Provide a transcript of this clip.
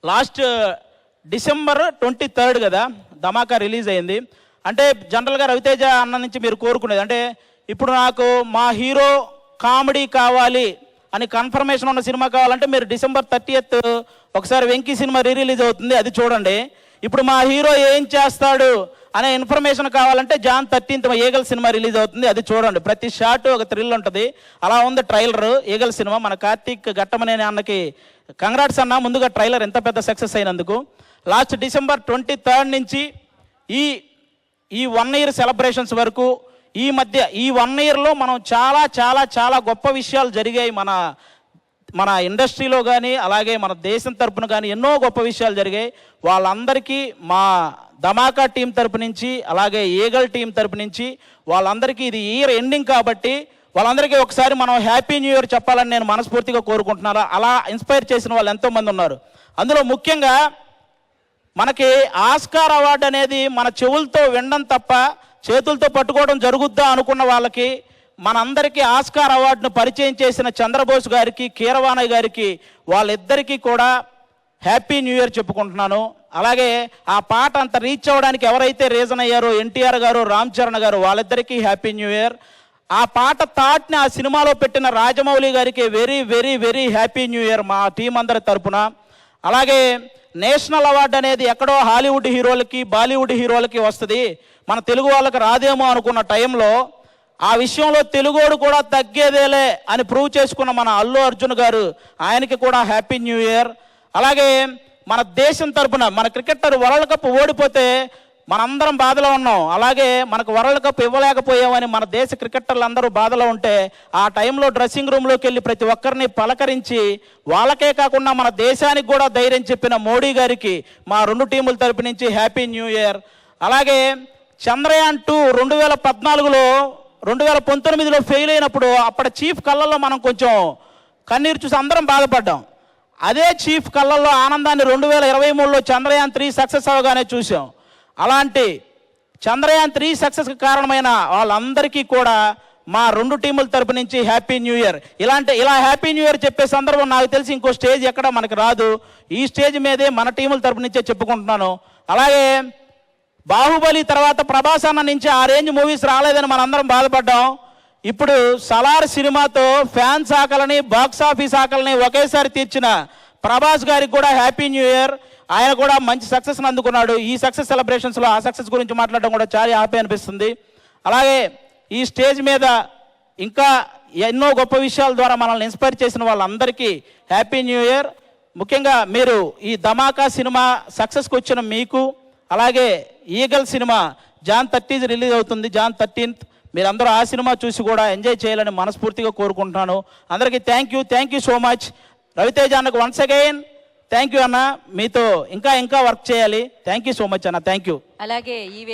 Last December 23 కదా ధమాకా release అయింది. అంటే జనరల్గా రవితేజ అన్న నుంచి మీరు కోరుకునేది అంటే ఇప్పుడు నాకు మా హీరో కామెడీ కావాలి అని కన్ఫర్మేషన్ ఉన్న సినిమా కావాలంటే మీరు డిసెంబర్ 30th ఒకసారి వెంకీ సినిమా రిలీజ్ అవుతుంది, అది చూడండి. ఇప్పుడు మా హీరో ఏం చేస్తాడు అనే ఇన్ఫర్మేషన్ కావాలంటే John 13th eagle cinema release అవుతుంది, అది చూడండి. ప్రతి షాట్ ఒక థ్రిల్ ఉంటుంది. అలా ఉంది ట్రైలర్ ఈగల్ సినిమా. మన కార్తీక్ ఘట్టమనేని అన్నకి కంగ్రాట్స్ అన్న, ముందుగా ట్రైలర్ ఎంత పెద్ద సక్సెస్ అయినందుకు. లాస్ట్ డిసెంబర్ 23 నుంచి ఈ 1 year సెలబ్రేషన్స్ వరకు ఈ మధ్య ఈ 1 yearలో మనం చాలా చాలా చాలా గొప్ప విషయాలు జరిగాయి మన ఇండస్ట్రీలో కానీ అలాగే మన దేశం తరపున కానీ ఎన్నో గొప్ప విషయాలు జరిగాయి. వాళ్ళందరికీ మా ధమాకా టీం తరపు నుంచి అలాగే ఈగల్ టీం తరపు నుంచి వాళ్ళందరికీ ఇది ఇయర్ ఎండింగ్ కాబట్టి వాళ్ళందరికీ ఒకసారి మనం హ్యాపీ న్యూ ఇయర్ చెప్పాలని నేను మనస్ఫూర్తిగా కోరుకుంటున్నాను. అలా ఇన్స్పైర్ చేసిన వాళ్ళు ఎంతోమంది ఉన్నారు. అందులో ముఖ్యంగా మనకి ఆస్కార్ అవార్డు అనేది మన చెవులతో వినడం తప్ప చేతులతో పట్టుకోవడం జరుగుద్దా అనుకున్న వాళ్ళకి మనందరికీ ఆస్కార్ అవార్డును పరిచయం చేసిన చంద్రబోస్ గారికి కీరవాణి గారికి వాళ్ళిద్దరికీ కూడా హ్యాపీ న్యూ ఇయర్ చెప్పుకుంటున్నాను. అలాగే ఆ పాట అంత రీచ్ అవ్వడానికి ఎవరైతే రీజన్ అయ్యారో ఎన్టీఆర్ గారు రామ్ చరణ్ గారు వాళ్ళిద్దరికీ హ్యాపీ న్యూ ఇయర్. ఆ పాట థాట్ని ఆ సినిమాలో పెట్టిన రాజమౌళి గారికి very very very happy new year మా టీం అందరి తరపున. అలాగే నేషనల్ అవార్డు అనేది ఎక్కడో హాలీవుడ్ హీరోలకి బాలీవుడ్ హీరోలకి వస్తుంది, మన తెలుగు వాళ్ళకి రాదేమో అనుకున్న టైంలో ఆ విషయంలో తెలుగోడు కూడా తగ్గేదేలే అని ప్రూవ్ చేసుకున్న మన అల్లు అర్జున్ గారు, ఆయనకి కూడా హ్యాపీ న్యూ ఇయర్. అలాగే మన దేశం తరపున మన క్రికెటర్ వరల్డ్ కప్ ఓడిపోతే మనందరం బాధలో ఉన్నాం, అలాగే మనకు వరల్డ్ కప్ ఇవ్వలేకపోయామని మన దేశ క్రికెటర్లు అందరూ బాధలో ఉంటే ఆ టైంలో డ్రెస్సింగ్ రూమ్లోకి వెళ్ళి ప్రతి ఒక్కరిని పలకరించి వాళ్ళకే కాకుండా మన దేశానికి కూడా ధైర్యం చెప్పిన మోడీ గారికి మా 2 టీముల తరపు నుంచి హ్యాపీ న్యూ ఇయర్. అలాగే చంద్రయాన్ 2 2014లో 2019లో ఫెయిల్ అయినప్పుడు అప్పటి చీఫ్ కళ్ళల్లో మనం కొంచెం కన్నీరు చూసి అందరం బాధపడ్డాం. అదే చీఫ్ కళ్ళల్లో ఆనందాన్ని 2023లో చంద్రయాన్ 3 సక్సెస్ అవగానే చూసాం. అలాంటి చంద్రయాన్ 3 సక్సెస్కి కారణమైన వాళ్ళందరికీ కూడా మా 2 టీముల తరపు నుంచి హ్యాపీ న్యూ ఇయర్. ఇలా హ్యాపీ న్యూ ఇయర్ చెప్పే సందర్భం నాకు తెలిసి ఇంకో స్టేజ్ ఎక్కడ మనకు రాదు. ఈ స్టేజ్ మీదే మన టీముల తరపు నుంచే చెప్పుకుంటున్నాను. అలాగే బాహుబలి తర్వాత ప్రభాస్ అన్న నుంచి ఆ రేంజ్ మూవీస్ రాలేదని మనందరం బాధపడ్డాం. ఇప్పుడు సలార్ సినిమాతో ఫ్యాన్స్ ఆకలిని బాక్స్ ఆఫీస్ ఆకలిని ఒకేసారి తీర్చిన ప్రభాస్ గారికి కూడా హ్యాపీ న్యూ ఇయర్. ఆయన కూడా మంచి సక్సెస్ని అందుకున్నాడు. ఈ సక్సెస్ సెలబ్రేషన్స్లో ఆ సక్సెస్ గురించి మాట్లాడడం కూడా చాలా హ్యాపీ అనిపిస్తుంది. అలాగే ఈ స్టేజ్ మీద ఇంకా ఎన్నో గొప్ప విషయాల ద్వారా మనల్ని ఇన్స్పైర్ చేసిన వాళ్ళందరికీ హ్యాపీ న్యూ ఇయర్. ముఖ్యంగా మీరు ఈ ధమాకా సినిమా సక్సెస్కి వచ్చిన మీకు, అలాగే ఈగల్ సినిమా జాన్ 30 రిలీజ్ అవుతుంది, జాన్ 13th. మీరందరూ ఆ సినిమా చూసి కూడా ఎంజాయ్ చేయాలని మనస్ఫూర్తిగా కోరుకుంటున్నాను. అందరికీ thank you so much. Raviteja అన్నకు వన్స్ అగైన్ థ్యాంక్ యూ అన్న, మీతో ఇంకా వర్క్ చేయాలి. థ్యాంక్ యూ సో మచ్ అన్న, థ్యాంక్ యూ. అలాగే